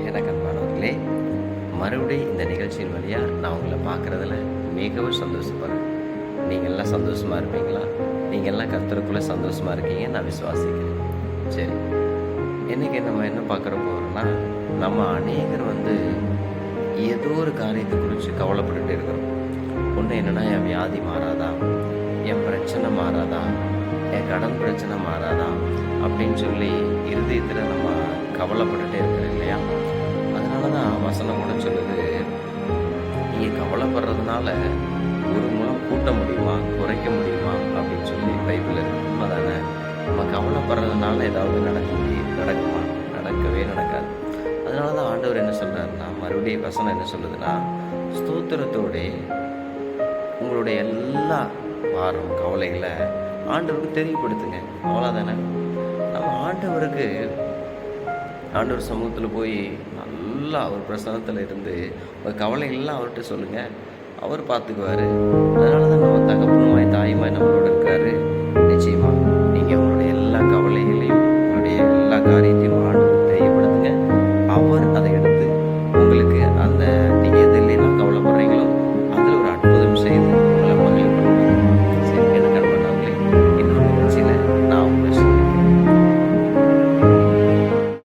எனக்கு அன்பானவர்களே, மறுபடியும் இந்த நிகழ்ச்சியின் வழியா நான் உங்களை பார்க்குறதுல மிகவும் சந்தோஷப்படுறேன். நீங்கள்லாம் சந்தோஷமா இருப்பீங்களா? நீங்கள்லாம் கர்த்தருக்குள்ள சந்தோஷமா இருக்கீங்கன்னு நான் விசுவாசிக்கிறேன். சரி, இன்னைக்கு நம்ம என்ன பார்க்குற போகிறோம்னா, நம்ம அநேகர் ஏதோ ஒரு காரியத்தை குறித்து கவலைப்பட்டுட்டே இருக்கிறோம். ஒன்று என்னென்னா, என் வியாதி மாறாதா, என் பிரச்சனை மாறாதா, என் கடன் பிரச்சனை மாறாதா அப்படின்னு சொல்லி இருதயத்தில் நம்ம கவலைப்பட்டுட்டே இருக்கிறோம் இல்லையா? அதனால தான் வசனம் கூட சொல்லுது, நீங்கள் கவலைப்படுறதுனால ஒரு முழம் கூட்ட முடியுமா, குறைக்க முடியுமா அப்படின்னு சொல்லி பைபிள் இருக்கு. உண்மைதானே? நம்ம கவலைப்படுறதுனால ஏதாவது நடக்குமா? நடக்கவே நடக்காது. அதனால தான் ஆண்டவர் என்ன சொல்கிறாருன்னா, மறுபடியும் வசனம் என்ன சொல்லுதுன்னா, ஸ்தோத்திரத்தோடு உங்களுடைய எல்லா பாரம் கவலைகளை ஆண்டவருக்கு தெரியப்படுத்துங்க. அவ்வளோதானே? நம்ம ஆண்டவர் சமூகத்தில் போய் நல்லா அவர் பிரசன்னத்தில் இருந்து உங்கள் கவலைகள்லாம் அவர்கிட்ட சொல்லுங்கள். அவர் பார்த்துக்குவார். அதனால